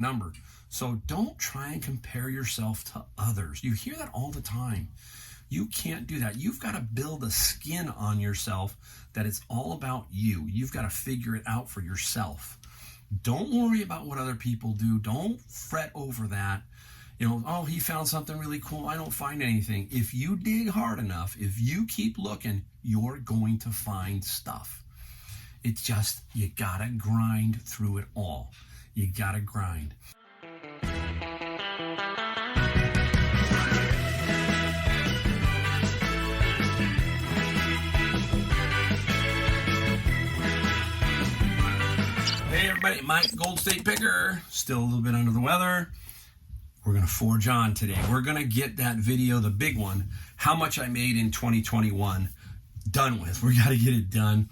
number. So don't try and compare yourself to others. You hear that all the time. You can't do that. You've got to build a skin on yourself that it's all about you. You've got to figure it out for yourself. Don't worry about what other people do. Don't fret over that. Oh, he found something really cool. I don't find anything. If you dig hard enough, if you keep looking, you're going to find stuff. It's just, you gotta grind through it all. You gotta grind. Hey everybody, Mike, Gold State Picker. Still a little bit under the weather. We're going to forge on today. We're going to get that video, the big one, how much I made in 2021, done with. We got to get it done.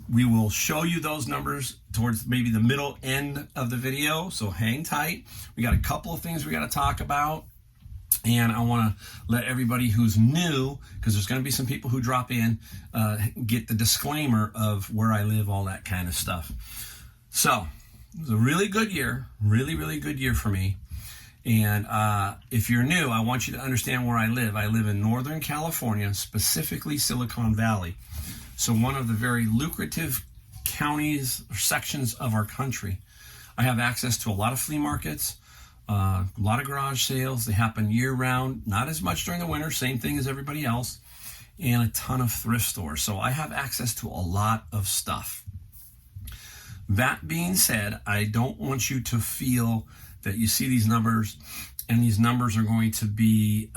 We will show you those numbers towards maybe the middle end of the video, so hang tight. We got a couple of things we got to talk about, and I want to let everybody who's new, because there's going to be some people who drop in, get the disclaimer of where I live, all that kind of stuff. So it was a really good year, really good year for me. And if you're new, I want you to understand where I live. I live in Northern California, specifically Silicon Valley. So one of the very lucrative counties or sections of our country. I have access to a lot of flea markets, a lot of garage sales. They happen year round, not as much during the winter, same thing as everybody else, and a ton of thrift stores. So I have access to a lot of stuff. That being said, I don't want you to feel that you see these numbers and these numbers are going to be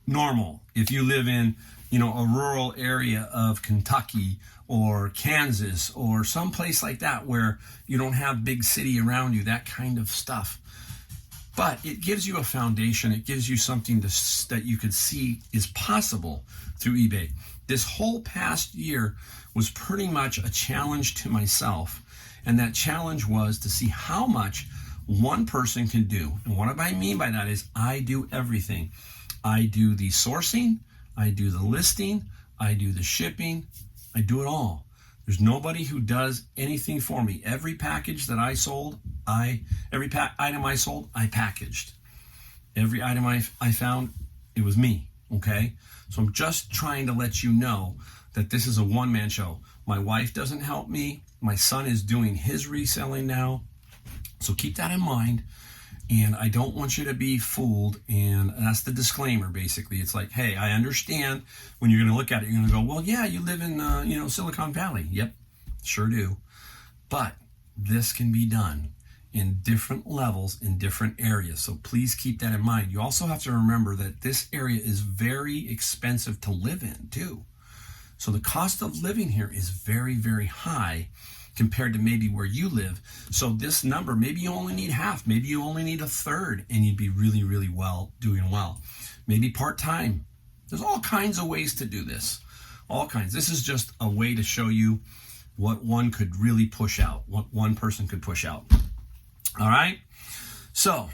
normal. If you live in, a rural area of Kentucky or Kansas or someplace like that where you don't have big city around you, that kind of stuff. But it gives you a foundation. It gives you something that you could see is possible through eBay. This whole past year was pretty much a challenge to myself. And that challenge was to see how much one person can do. And what I mean by that is I do everything. I do the sourcing, I do the listing, I do the shipping, I do it all. There's nobody who does anything for me. Every package that I sold, every item I sold, I packaged. Every item I found, it was me, okay? So I'm just trying to let you know that this is a one-man show. My wife doesn't help me. My son is doing his reselling now. So keep that in mind, and I don't want you to be fooled, and that's the disclaimer, basically. It's like, hey, I understand when you're going to look at it, you're going to go, well, yeah, you live in, Silicon Valley. Yep, sure do. But this can be done in different levels, in different areas, so please keep that in mind. You also have to remember that this area is very expensive to live in, too. So the cost of living here is very, very high compared to maybe where you live. So this number, maybe you only need half, maybe you only need a third, and you'd be really, doing well. Maybe part-time. There's all kinds of ways to do this. All kinds. This is just a way to show you what one could really push out, what one person could push out. All right? So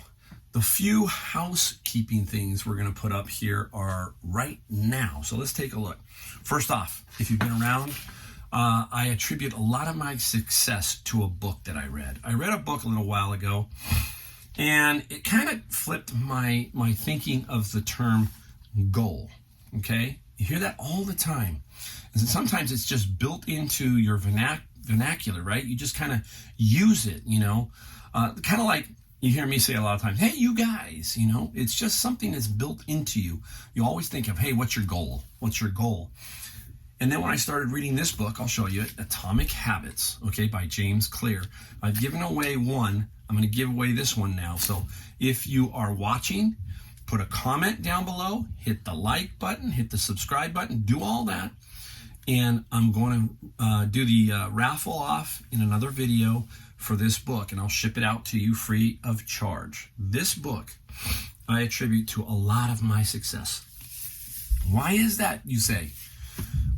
the few housekeeping things we're going to put up here are right now. So let's take a look. First off, if you've been around, I attribute a lot of my success to a book that I read. I read a book a little while ago, and it kind of flipped my thinking of the term goal, okay? You hear that all the time. And sometimes it's just built into your vernacular, right? You just kind of use it, kind of like you hear me say a lot of times, hey, you guys, it's just something that's built into you. You always think of, hey, what's your goal? What's your goal? And then when I started reading this book, I'll show you it, Atomic Habits, okay, by James Clear. I've given away one. I'm going to give away this one now. So if you are watching, put a comment down below, hit the like button, hit the subscribe button, do all that. And I'm going to do the raffle off in another video for this book, and I'll ship it out to you free of charge. This book I attribute to a lot of my success. Why is that, you say?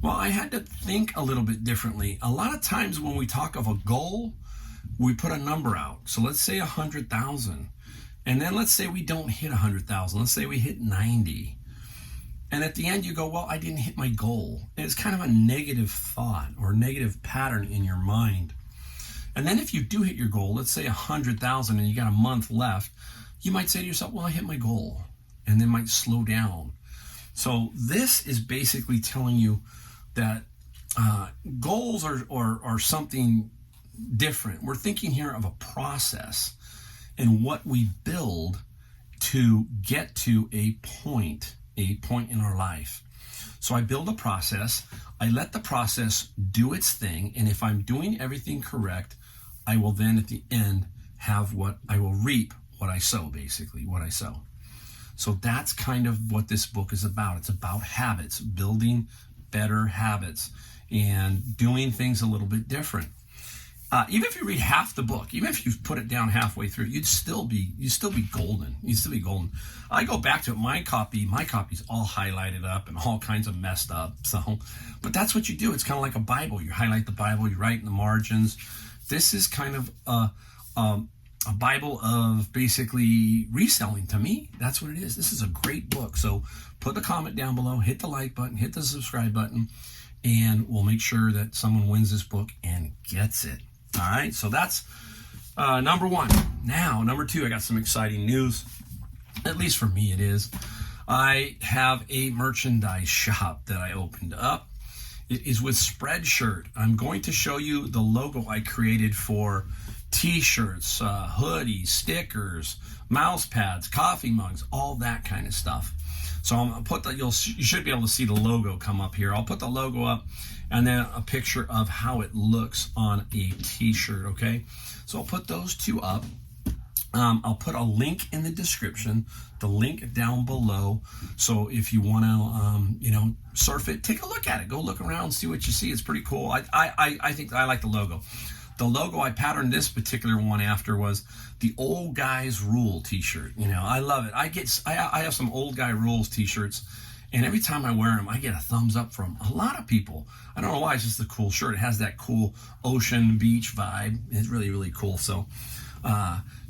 Well, I had to think a little bit differently. A lot of times when we talk of a goal, we put a number out. So let's say 100,000. And then let's say we don't hit 100,000. Let's say we hit 90. And at the end you go, well, I didn't hit my goal. And it's kind of a negative thought or negative pattern in your mind. And then if you do hit your goal, let's say 100,000 and you got a month left, you might say to yourself, well, I hit my goal, and then might slow down. So this is basically telling you that goals are something different. We're thinking here of a process and what we build to get to a point in our life. So I build a process, I let the process do its thing, and if I'm doing everything correct, I will then at the end have I will reap what I sow, basically, what I sow. So that's kind of what this book is about. It's about habits, building better habits, and doing things a little bit different. Even if you read half the book, even if you put it down halfway through, you'd still be golden. You'd still be golden. I go back to it. My copy's all highlighted up and all kinds of messed up. So, but that's what you do. It's kind of like a Bible. You highlight the Bible, you write in the margins. This is kind of a Bible of basically reselling to me. That's what it is. This is a great book. So put the comment down below, hit the like button, hit the subscribe button, and we'll make sure that someone wins this book and gets it. All right, so that's number one. Now, number two, I got some exciting news. At least for me, it is. I have a merchandise shop that I opened up. It is with Spreadshirt. I'm going to show you the logo I created for t-shirts, hoodies, stickers, mouse pads, coffee mugs, all that kind of stuff. So I'm gonna put you should be able to see the logo come up here. I'll put the logo up and then a picture of how it looks on a t-shirt, okay? So I'll put those two up. I'll put a link in the description, the link down below. So if you want to, surf it, take a look at it. Go look around, see what you see. It's pretty cool. I think I like the logo. The logo I patterned this particular one after was the Old Guys Rule t-shirt. I love it. I have some Old Guy Rules t-shirts, and every time I wear them, I get a thumbs up from a lot of people. I don't know why. It's just a cool shirt. It has that cool ocean beach vibe. It's really, really cool. So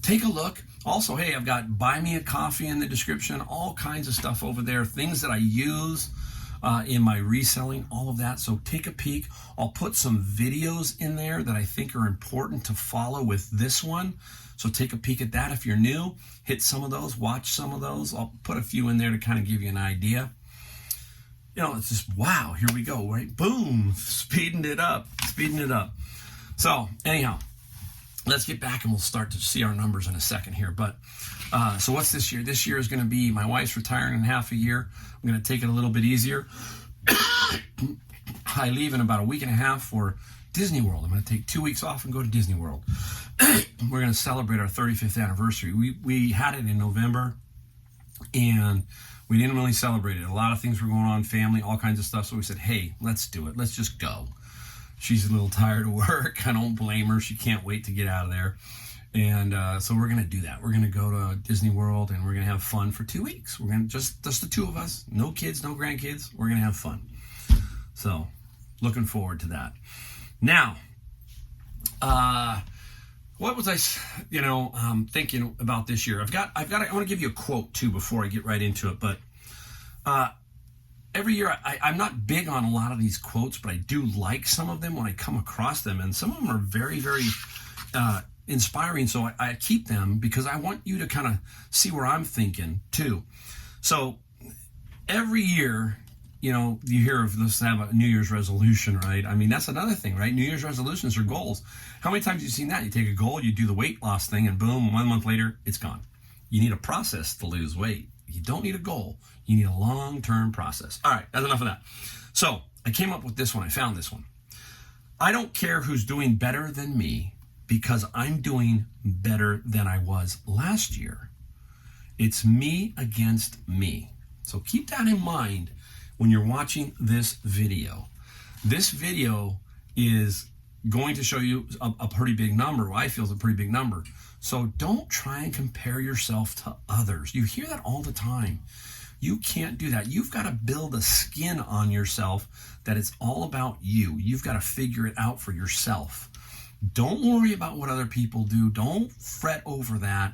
take a look. Also, hey, I've got Buy Me a Coffee in the description, all kinds of stuff over there, things that I use in my reselling, all of that. So take a peek. I'll put some videos in there that I think are important to follow with this one. So take a peek at that. If you're new, hit some of those, watch some of those. I'll put a few in there to kind of give you an idea. It's just, wow, here we go, right? Boom, speeding it up. So anyhow, let's get back and we'll start to see our numbers in a second here. But so what's this year? This year is going to be, my wife's retiring in half a year. I'm going to take it a little bit easier. I leave in about a week and a half for Disney World. I'm going to take 2 weeks off and go to Disney World. We're going to celebrate our 35th anniversary. We had it in November, and we didn't really celebrate it. A lot of things were going on, family, all kinds of stuff. So we said, hey, let's do it. Let's just go. She's a little tired of work. I don't blame her. She can't wait to get out of there. And so we're going to do that. We're going to go to Disney World, and we're going to have fun for 2 weeks. We're going to just the two of us, no kids, no grandkids. We're going to have fun. So looking forward to that. Now, what was I, thinking about this year? I want to give you a quote too before I get right into it. But every year, I'm not big on a lot of these quotes, but I do like some of them when I come across them, and some of them are very, very inspiring. So I keep them because I want you to kind of see where I'm thinking too. So every year, you hear of this, have a New Year's resolution, right? I mean, that's another thing, right? New Year's resolutions are goals. How many times have you seen that? You take a goal, you do the weight loss thing, and boom, 1 month later, it's gone. You need a process to lose weight. You don't need a goal. You need a long-term process. All right, that's enough of that. So I came up with this one. I found this one. I don't care who's doing better than me because I'm doing better than I was last year. It's me against me. So keep that in mind when you're watching this video. This video is going to show you a pretty big number. I feel is a pretty big number. So don't try and compare yourself to others. You hear that all the time. You can't do that. You've got to build a skin on yourself that it's all about you. You've got to figure it out for yourself. Don't worry about what other people do. Don't fret over that.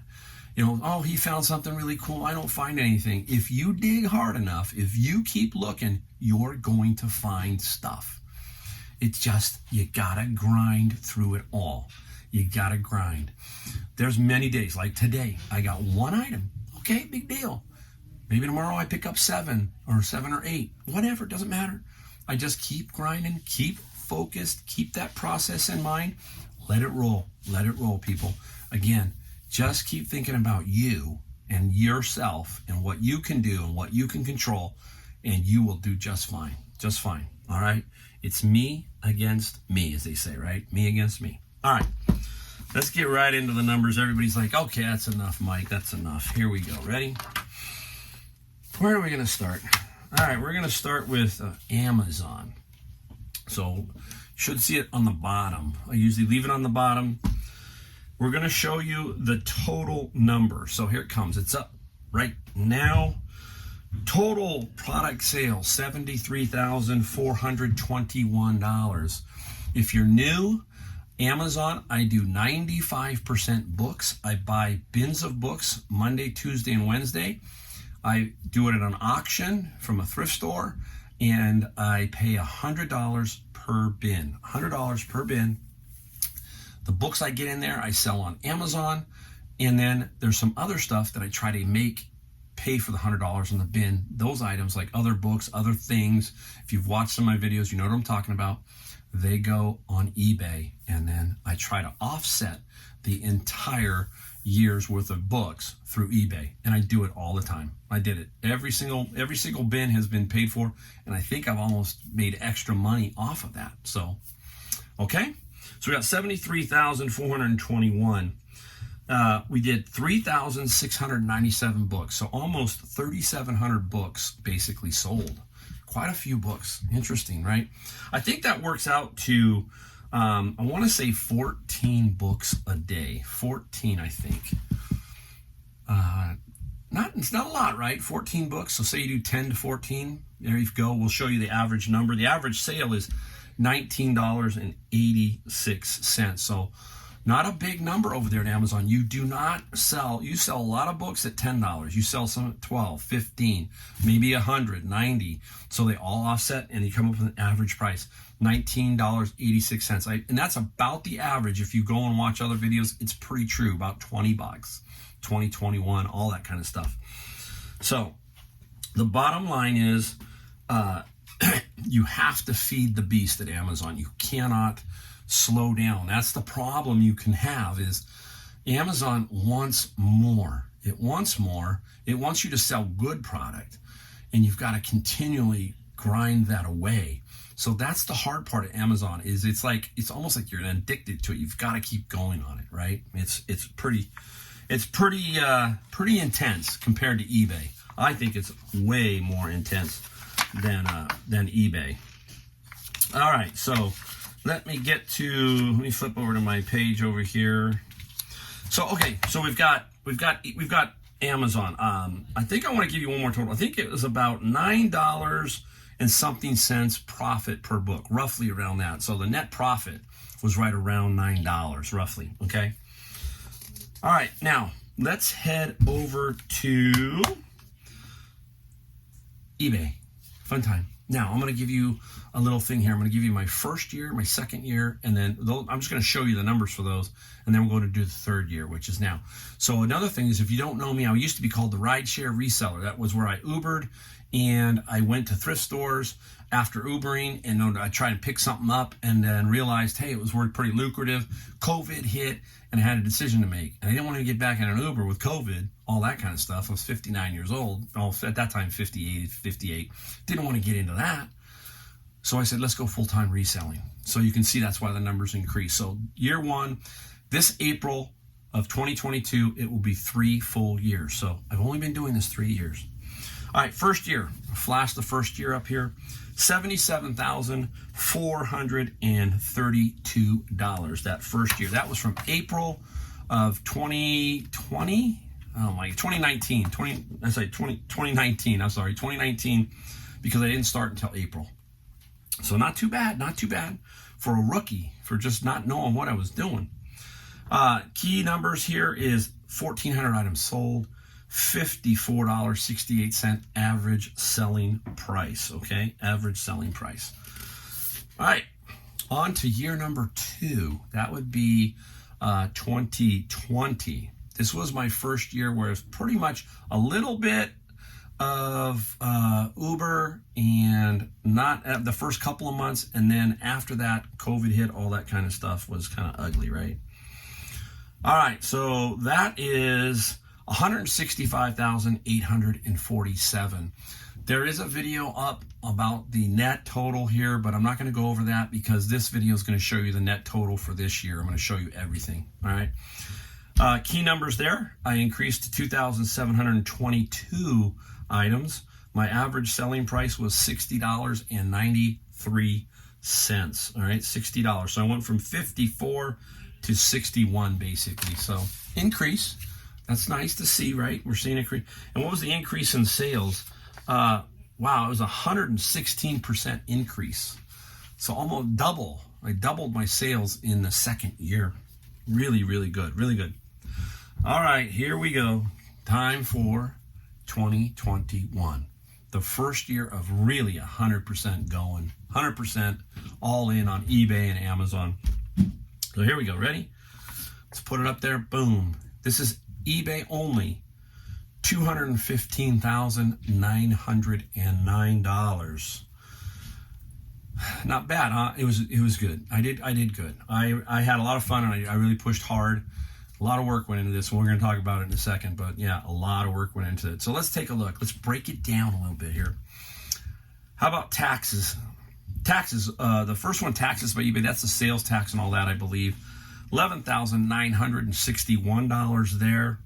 Oh, he found something really cool. I don't find anything. If you dig hard enough, if you keep looking, you're going to find stuff. It's just, you gotta grind through it all. You got to grind. There's many days, like today, I got one item. Okay, big deal. Maybe tomorrow I pick up 7 or 8, whatever, it doesn't matter. I just keep grinding, keep focused, keep that process in mind. Let it roll, people. Again, just keep thinking about you and yourself and what you can do and what you can control, and you will do just fine, all right? It's me against me, as they say, right? Me against me. All right, let's get right into the numbers. Everybody's like, okay, that's enough, Mike, that's enough. Here we go, ready? Where are we gonna start? All right, we're gonna start with Amazon. So, should see it on the bottom. I usually leave it on the bottom. We're gonna show you the total number. So here it comes, it's up right now. Total product sales, $73,421. If you're new, Amazon, I do 95% books. I buy bins of books Monday, Tuesday, and Wednesday. I do it at an auction from a thrift store, and I pay $100 per bin. $100 per bin. The books I get in there, I sell on Amazon, and then there's some other stuff that I try to pay for the $100 in the bin. Those items, like other books, other things, if you've watched some of my videos, you know what I'm talking about. They go on eBay, and then I try to offset the entire year's worth of books through eBay, and I do it all the time. I did it. Every single bin has been paid for, and I think I've almost made extra money off of that. So, okay. So we got 73,421. We did 3,697 books, so almost 3,700 books basically sold. Quite a few books. Interesting, right? I think that works out to, I want to say 14 books a day. 14, I think. It's not a lot, right? 14 books. So say you do 10 to 14. There you go. We'll show you the average number. The average sale is $19.86. So not a big number over there at Amazon. You sell a lot of books at $10. You sell some at $12, $15, maybe $100, $90. So they all offset, and you come up with an average price, $19.86. And that's about the average. If you go and watch other videos, it's pretty true, about $20, 20, 21, all that kind of stuff. So the bottom line is, you have to feed the beast at Amazon. You cannot slow down. That's the problem you can have, is Amazon wants more. It wants more. It wants you to sell good product, and you've got to continually grind that away. So that's the hard part of Amazon, is it's almost like you're addicted to it. You've got to keep going on it, right? It's pretty intense compared to eBay. I think it's way more intense than eBay. All right, so let me flip over to my page over here. So okay, so we've got Amazon. I think I want to give you one more total. I think it was about $9 and something cents profit per book, roughly around that. So the net profit was right around $9, roughly. Okay. All right, now let's head over to eBay. Fun time. Now, I'm going to give you a little thing here. I'm going to give you my first year, my second year, and then I'm just going to show you the numbers for those, and then we're going to do the third year, which is now. So another thing is, if you don't know me, I used to be called the rideshare reseller. That was where I Ubered, and I went to thrift stores after Ubering, and I tried to pick something up, and then realized, hey, it was pretty lucrative. COVID hit, and I had a decision to make. And I didn't want to get back in an Uber with COVID, all that kind of stuff. I was 59 years old. At that time, 58. Didn't want to get into that. So I said, let's go full-time reselling. So you can see that's why the numbers increase. So year one, this April of 2022, it will be 3 full years. So I've only been doing this 3 years. All right, first year. Flash the first year up here. $77,432 that first year. That was from April of 2020. Oh my, 2019. 2019. I'm sorry, 2019, because I didn't start until April. So not too bad for a rookie, for just not knowing what I was doing. Key numbers here is 1,400 items sold, $54.68 average selling price, okay? Average selling price. All right, on to year number 2. That would be 2020. This was my first year where it's pretty much a little bit of Uber and not at the first couple of months, and then after that COVID hit, all that kind of stuff was kind of ugly, right? All right, so that is 165,847. There is a video up about the net total here, but I'm not going to go over that because this video is going to show you the net total for this year. I'm going to show you everything. All right. Key numbers there. I increased to 2,722 items. My average selling price was $60.93. All right, $60. So I went from 54 to 61 basically. So increase. That's nice to see, right? We're seeing increase. And what was the increase in sales? Wow, it was 116% increase. So almost double. I doubled my sales in the second year. Really, really good. Really good. All right, here we go. Time for 2021. The first year of really 100% going. 100% all in on eBay and Amazon. So here we go. Ready? Let's put it up there. Boom. This is eBay only. $215,909. Not bad, huh? It was good. I did good. I had a lot of fun, and I really pushed hard. A lot of work went into this, and we're going to talk about it in a second. But yeah, a lot of work went into it. So let's take a look. Let's break it down a little bit here. How about taxes? Taxes. The first one, taxes by eBay. That's the sales tax and all that, I believe. $11,961 there.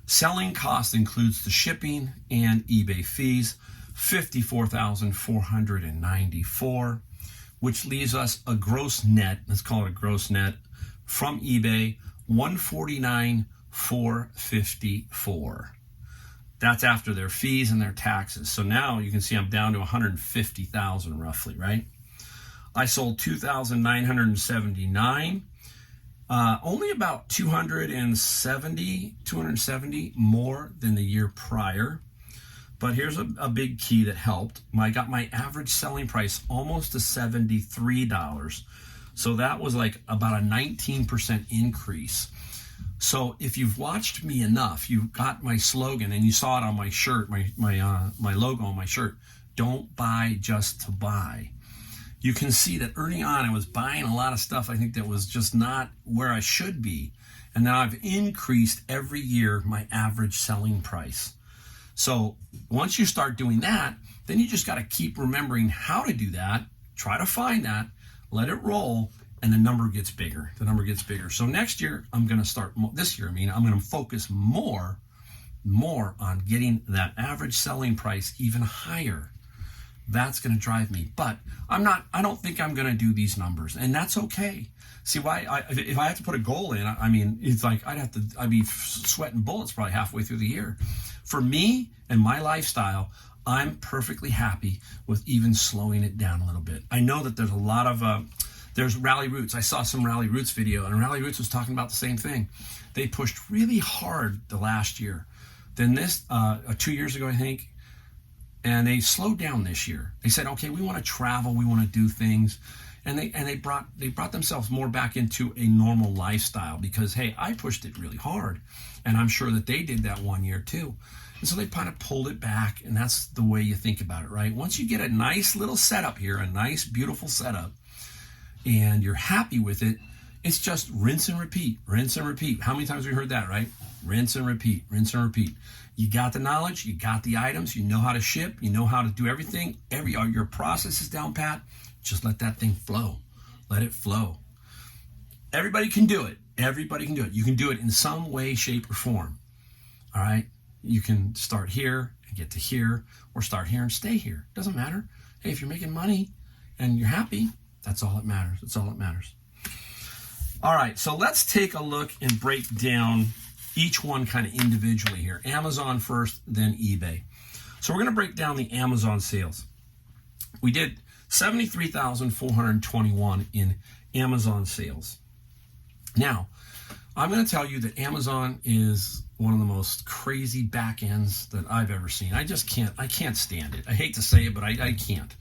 Selling cost includes the shipping and eBay fees, $54,494, which leaves us a gross net, let's call it a gross net, from eBay, $149,454. That's after their fees and their taxes. So now you can see I'm down to $150,000 roughly, right? I sold 2,979. Only about 270 more than the year prior. But here's a big key that helped. I got my average selling price almost to $73. So that was like about a 19% increase. So if you've watched me enough, you got my slogan and you saw it on my shirt, my logo on my shirt. Don't buy just to buy. You can see that early on I was buying a lot of stuff I think that was just not where I should be. And now I've increased every year my average selling price. So once you start doing that, then you just got to keep remembering how to do that, try to find that, let it roll, and the number gets bigger. The number gets bigger. So next year, I'm going to start, I'm going to focus more on getting that average selling price even higher. That's going to drive me. But I don't think I'm going to do these numbers, and that's okay. See why? If I have to put a goal in, I mean, it's like I'd be sweating bullets probably halfway through the year. For me and my lifestyle, I'm perfectly happy with even slowing it down a little bit. I know that there's a lot of there's Rally Roots. I saw some Rally Roots video, and Rally Roots was talking about the same thing. They pushed really hard the last year. Then this 2 years ago, I think. And they slowed down this year. They said, okay, we want to travel, we want to do things. And they brought themselves more back into a normal lifestyle because, hey, I pushed it really hard. And I'm sure that they did that 1 year too. And so they kind of pulled it back, and that's the way you think about it, right? Once you get a nice little setup here, a nice, beautiful setup, and you're happy with it, it's just rinse and repeat, rinse and repeat. How many times have we heard that, right? Rinse and repeat, rinse and repeat. You got the knowledge, you got the items, you know how to ship, you know how to do everything. Your process is down pat. Just let that thing flow. Let it flow. Everybody can do it. Everybody can do it. You can do it in some way, shape, or form. All right? You can start here and get to here, or start here and stay here. Doesn't matter. Hey, if you're making money and you're happy, that's all that matters. That's all that matters. All right, so let's take a look and break down each one kind of individually here. Amazon first, then eBay. So we're going to break down the Amazon sales. We did 73,421 in Amazon sales. Now, I'm going to tell you that Amazon is one of the most crazy back ends that I've ever seen. I can't stand it. I hate to say it, but I can't.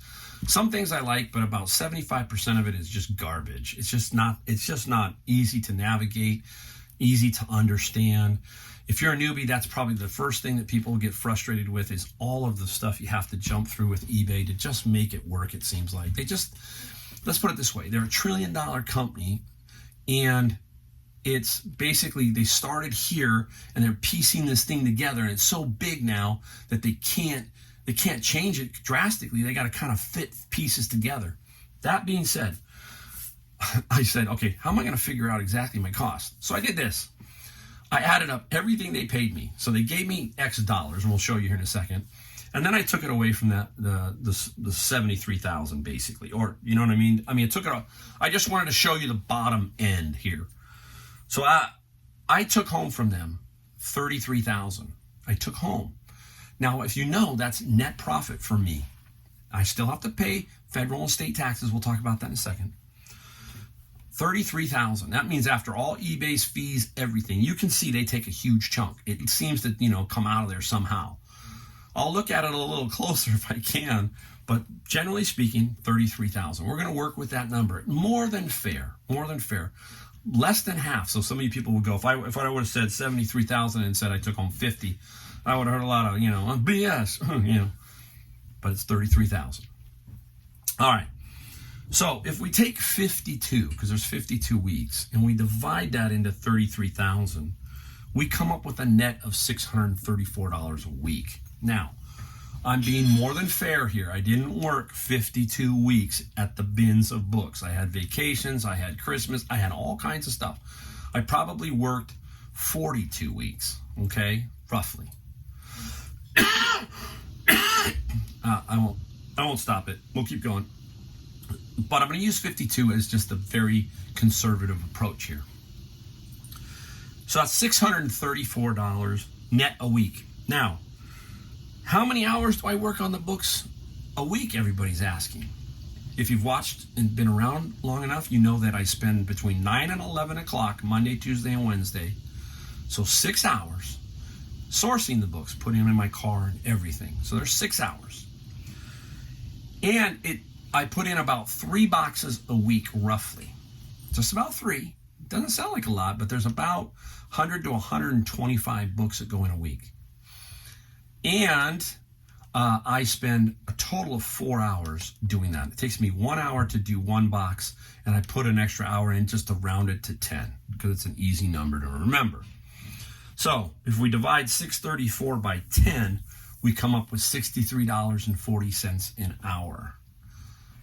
Some things I like, but about 75% of it is just garbage. It's just not easy to navigate, easy to understand. If you're a newbie, that's probably the first thing that people get frustrated with is all of the stuff you have to jump through with eBay to just make it work, it seems like. Let's put it this way. They're $1 trillion company, and it's basically they started here and they're piecing this thing together, and it's so big now that they can't change it drastically. They got to kind of fit pieces together. That being said, I said, okay, how am I going to figure out exactly my cost? So I did this. I added up everything they paid me. So they gave me X dollars, and we'll show you here in a second. And then I took it away from that the 73,000 basically, or you know what I mean? I took it. I just wanted to show you the bottom end here. So I took home from them 33,000. I took home. Now, if you know, that's net profit for me. I still have to pay federal and state taxes. We'll talk about that in a second. 33,000. That means after all eBay's fees, everything. You can see they take a huge chunk. It seems to, come out of there somehow. I'll look at it a little closer if I can, but generally speaking, 33,000. We're going to work with that number. More than fair. Less than half. So some of you people would go, if I would have said 73,000 and said I took home 50, I would have heard a lot of, BS, but it's 33,000. All right. So if we take 52, because there's 52 weeks, and we divide that into 33,000, we come up with a net of $634 a week. Now, I'm being more than fair here. I didn't work 52 weeks at the bins of books. I had vacations, I had Christmas, I had all kinds of stuff. I probably worked 42 weeks, okay, roughly. I won't stop it. We'll keep going. But I'm going to use 52 as just a very conservative approach here. So that's $634 net a week. Now, how many hours do I work on the books a week? Everybody's asking. If you've watched and been around long enough, you know that I spend between 9 and 11 o'clock Monday, Tuesday, and Wednesday. So 6 hours sourcing the books, putting them in my car and everything. So there's 6 hours. And I put in about 3 boxes a week, roughly. Just about 3. Doesn't sound like a lot, but there's about 100 to 125 books that go in a week. And I spend a total of 4 hours doing that. It takes me 1 hour to do 1 box, and I put an extra hour in just to round it to 10, because it's an easy number to remember. So if we divide 634 by 10, we come up with $63.40 an hour.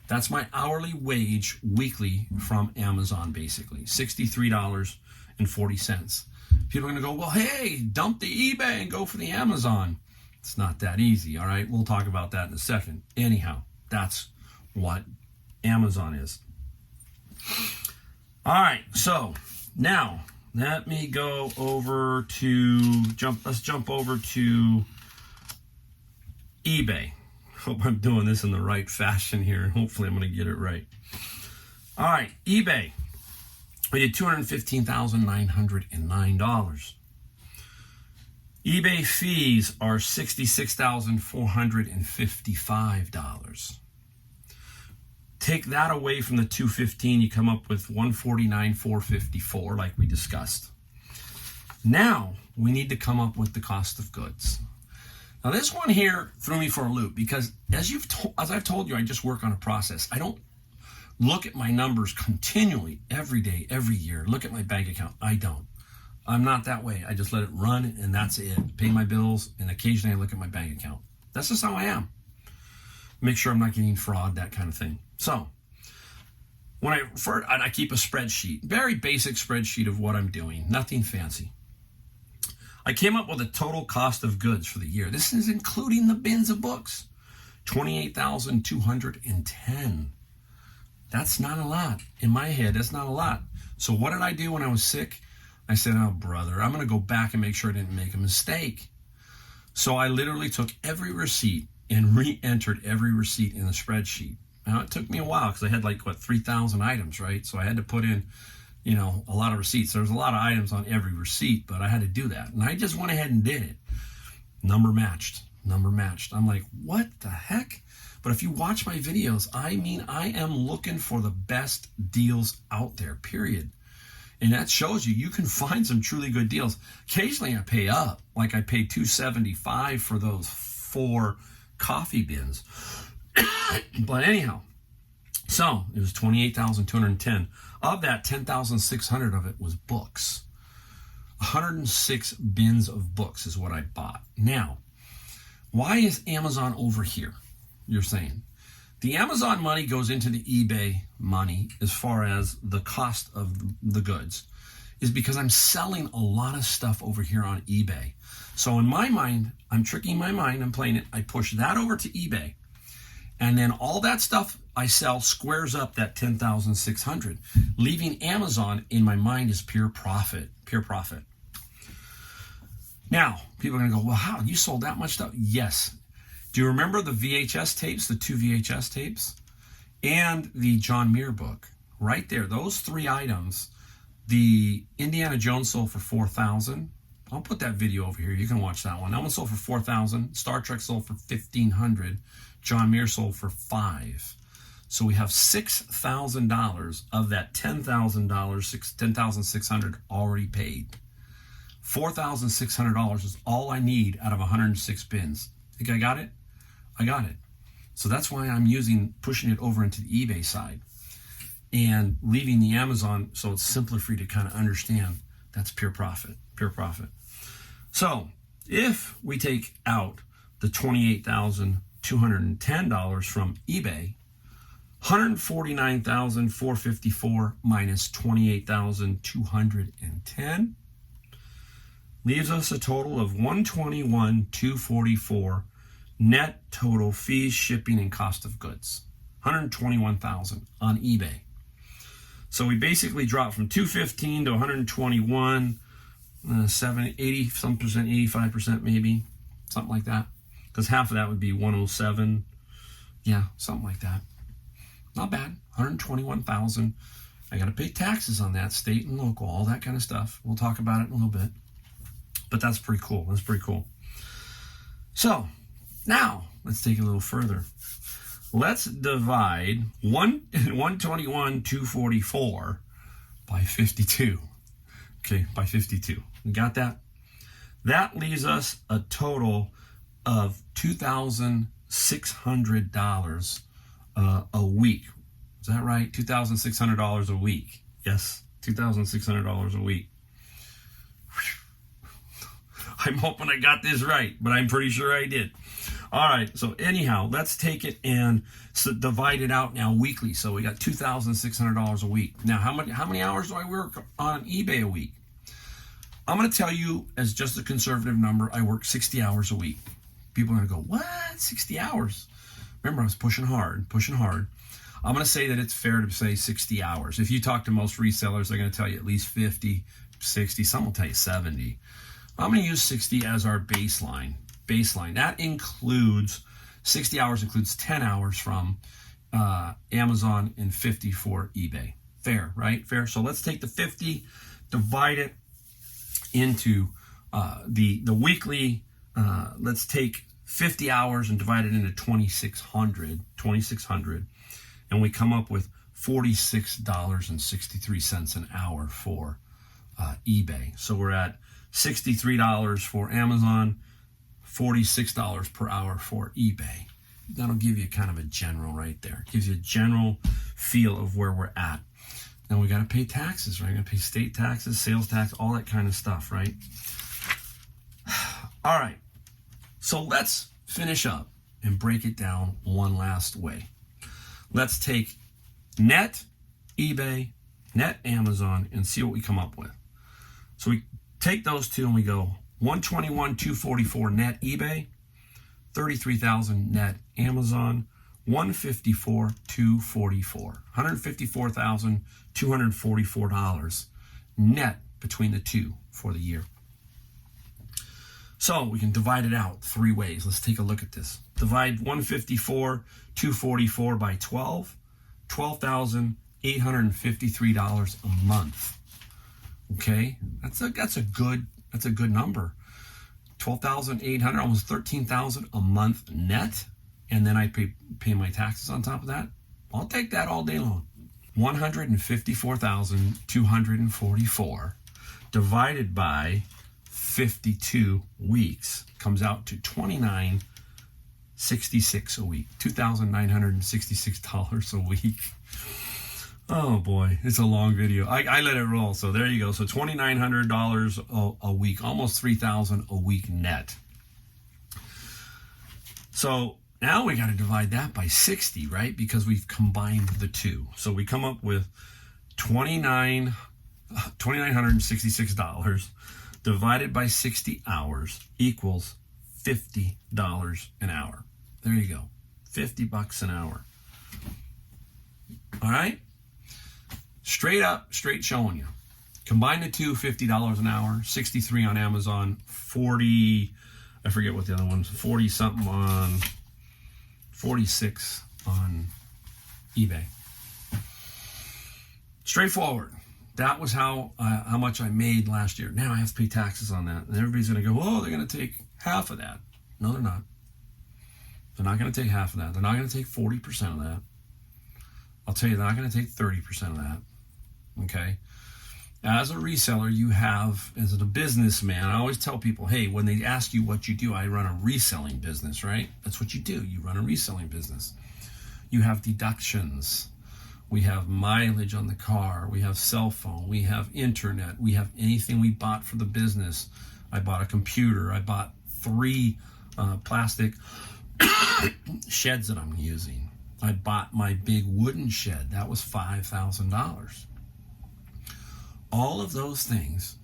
That's my hourly wage weekly from Amazon, basically. $63.40. People are going to go, well, hey, dump the eBay and go for the Amazon. It's not that easy, all right? We'll talk about that in a second. Anyhow, that's what Amazon is. All right, so now let me go over to, let's jump over to eBay. Hope I'm doing this in the right fashion here, and hopefully I'm going to get it right. All right, eBay. We did $215,909. eBay fees are $66,455. Take that away from the $215, you come up with $149,454, like we discussed. Now we need to come up with the cost of goods. Now this one here threw me for a loop because as I've told you, I just work on a process. I don't look at my numbers continually every day, every year. Look at my bank account. I don't. I'm not that way. I just let it run and that's it. Pay my bills and occasionally I look at my bank account. That's just how I am. Make sure I'm not getting fraud, that kind of thing. So when I keep a spreadsheet, very basic spreadsheet of what I'm doing, nothing fancy. I came up with a total cost of goods for the year. This is including the bins of books. $28,210. That's not a lot. In my head, that's not a lot. So what did I do when I was sick? I said, oh, brother, I'm going to go back and make sure I didn't make a mistake. So I literally took every receipt and re-entered every receipt in the spreadsheet. Now, it took me a while because I had 3,000 items, right? So I had to put in, a lot of receipts. There was a lot of items on every receipt, but I had to do that. And I just went ahead and did it. Number matched. number matched. I'm like, what the heck? But if you watch my videos, I am looking for the best deals out there, period. And that shows you can find some truly good deals. Occasionally I pay up, like I paid $275 for those 4 coffee bins. But anyhow, so it was $28,210. Of that, $10,600 of it was books. 106 bins of books is what I bought. Now, why is Amazon over here? You're saying. The Amazon money goes into the eBay money as far as the cost of the goods, is because I'm selling a lot of stuff over here on eBay. So in my mind, I'm tricking my mind, I'm playing it, I push that over to eBay. And then all that stuff I sell squares up that $10,600, leaving Amazon in my mind is pure profit, pure profit. Now, people are going to go, well, how? You sold that much stuff? Yes. Do you remember the VHS tapes, the 2 VHS tapes, and the John Muir book? Right there, those 3 items, the Indiana Jones sold for $4,000. I'll put that video over here. You can watch that one. That one sold for $4,000. Star Trek sold for $1,500. John Muir sold for $5,000. So we have $6,000 of that $10,000, $10,600 already paid. $4,600 is all I need out of 106 bins. Think I got it? I got it. So that's why I'm pushing it over into the eBay side and leaving the Amazon, so it's simpler for you to kind of understand. That's pure profit, pure profit. So if we take out the $28,210 from eBay, $149,454 minus $28,210 leaves us a total of $121,244 net total fees, shipping, and cost of goods. $121,000 on eBay. So we basically dropped from $215 to $121, 80 some percent, 85% maybe, something like that. Because half of that would be $107. Yeah, something like that. Not bad. $121,000. I got to pay taxes on that, state and local, all that kind of stuff. We'll talk about it in a little bit. But that's pretty cool. That's pretty cool. So now let's take it a little further. Let's divide 121,244 by 52. Okay, by 52. You got that? That leaves us a total of $2,600 a week. Is that right? $2,600 a week. Yes, $2,600 a week. I'm hoping I got this right, but I'm pretty sure I did. All right, so anyhow, let's take it and divide it out now weekly. So we got $2,600 a week. Now, how many hours do I work on eBay a week? I'm going to tell you, as just a conservative number, I work 60 hours a week. People are going to go, what? 60 hours? Remember, I was pushing hard. I'm going to say that it's fair to say 60 hours. If you talk to most resellers, they're going to tell you at least 50, 60. Some will tell you 70. I'm going to use 60 as our baseline. That includes 60 hours includes 10 hours from Amazon and 50 for eBay. Fair, right? Fair. So let's take the 50, divide it into the weekly. Let's take 50 hours and divide it into 2,600, and we come up with $46.63 an hour for eBay. So we're at $63 for Amazon, $46 per hour for eBay. That'll give you kind of a general right there. Gives you a general feel of where we're at. Now we got to pay taxes, right? We got to pay state taxes, sales tax, all that kind of stuff, right? All right. So let's finish up and break it down one last way. Let's take net eBay, net Amazon, and see what we come up with. So we take those two and we go 121,244 net eBay, 33,000 net Amazon, 154,244, $154,244 net between the two for the year. So we can divide it out 3 ways. Let's take a look at this. Divide 154,244 by 12, $12,853 a month. Okay, that's a good number. $12,800, almost $13,000 a month net, and then I pay my taxes on top of that, I'll take that all day long. 154,244 divided by 52 weeks comes out to $29.66 a week, $2,966 a week. Oh boy, it's a long video. I let it roll, so there you go. So $2,900 a week, almost $3,000 a week net. So now we got to divide that by 60, right? Because we've combined the two. So we come up with $2,966 divided by 60 hours equals $50 an hour. There you go. $50 an hour. All right? Straight up, straight showing you. Combine the two, $50 an hour, 63 on Amazon, 40, I forget what the other one's, 40 something on, 46 on eBay. Straightforward. That was how much I made last year. Now I have to pay taxes on that. And everybody's going to go, oh, they're going to take half of that. No, they're not. They're not going to take half of that. They're not going to take 40% of that. I'll tell you, they're not going to take 30% of that. Okay? As a reseller, you have, as a businessman, I always tell people, hey, when they ask you what you do, I run a reselling business, right? That's what you do. You run a reselling business. You have deductions. We have mileage on the car. We have cell phone. We have internet. We have anything we bought for the business. I bought a computer. I bought 3 plastic sheds that I'm using. I bought my big wooden shed. That was $5,000. All of those things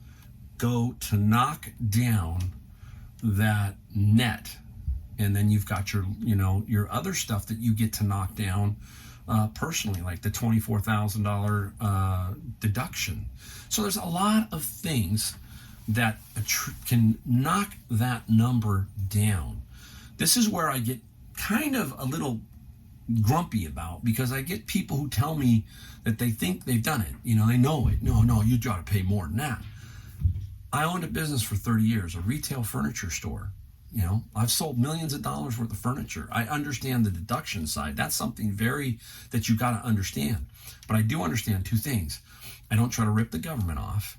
go to knock down that net. And then you've got your, your other stuff that you get to knock down personally, like the $24,000 deduction. So there's a lot of things that can knock that number down. This is where I get kind of a little grumpy about, because I get people who tell me that they think they've done it. They know it. No, you got to pay more than that. I owned a business for 30 years, a retail furniture store. I've sold millions of dollars worth of furniture. I understand the deduction side. That's something that you got to understand. But I do understand 2 things. I don't try to rip the government off.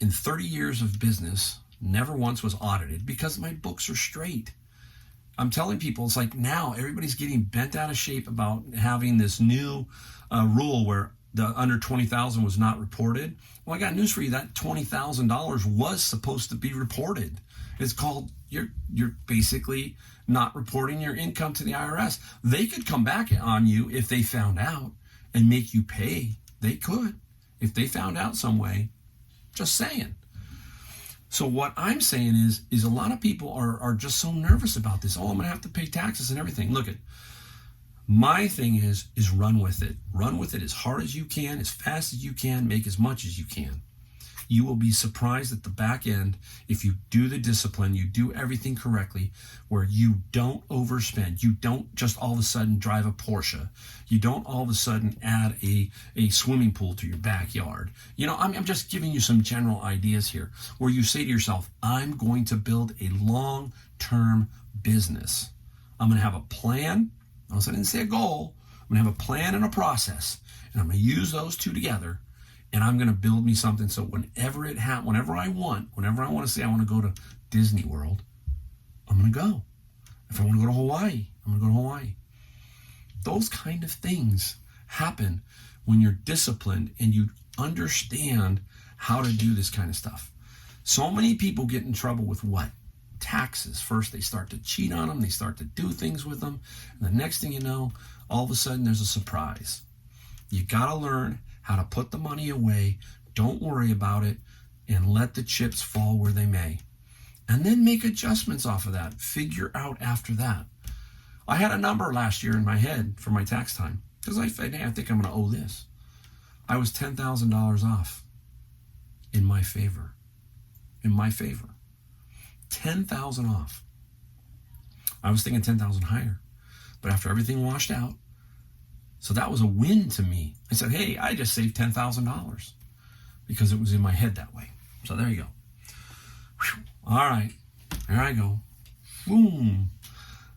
In 30 years of business, never once was audited because my books are straight. I'm telling people, it's like now everybody's getting bent out of shape about having this new rule where the under 20,000 was not reported. Well, I got news for you. That $20,000 was supposed to be reported. It's called you're basically not reporting your income to the IRS. They could come back on you if they found out and make you pay. They could if they found out some way. Just saying. So what I'm saying is a lot of people are just so nervous about this. Oh, I'm going to have to pay taxes and everything. Look, my thing is run with it. Run with it as hard as you can, as fast as you can, make as much as you can. You will be surprised at the back end if you do the discipline, you do everything correctly, where you don't overspend. You don't just all of a sudden drive a Porsche. You don't all of a sudden add a swimming pool to your backyard. I'm just giving you some general ideas here where you say to yourself, I'm going to build a long-term business. I'm going to have a plan. I didn't say a goal. I'm going to have a plan and a process, and I'm going to use those 2 together. And I'm going to build me something so whenever I want to say I want to go to Disney World, I'm going to go. If I want to go to Hawaii, I'm going to go to Hawaii. Those kind of things happen when you're disciplined and you understand how to do this kind of stuff. So many people get in trouble with what? Taxes. First, they start to cheat on them. They start to do things with them. And the next thing you know, all of a sudden there's a surprise. You got to learn how to put the money away, don't worry about it, and let the chips fall where they may. And then make adjustments off of that. Figure out after that. I had a number last year in my head for my tax time, because I think I'm going to owe this. I was $10,000 off in my favor. 10,000 off. I was thinking 10,000 higher. But after everything washed out, so that was a win to me. I said, hey, I just saved $10,000 because it was in my head that way. So there you go. Whew. All right, there I go. Boom.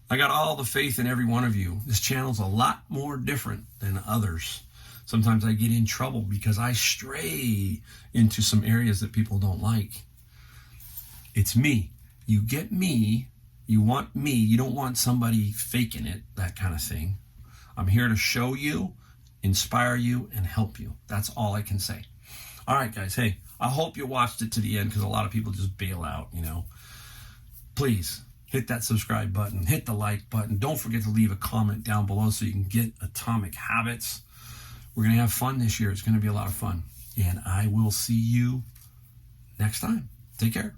I got all the faith in every one of you. This channel's a lot more different than others. Sometimes I get in trouble because I stray into some areas that people don't like. It's me. You get me. You want me. You don't want somebody faking it, that kind of thing. I'm here to show you, inspire you, and help you. That's all I can say. All right, guys. Hey, I hope you watched it to the end because a lot of people just bail out, you know. Please hit that subscribe button. Hit the like button. Don't forget to leave a comment down below so you can get Atomic Habits. We're going to have fun this year. It's going to be a lot of fun. And I will see you next time. Take care.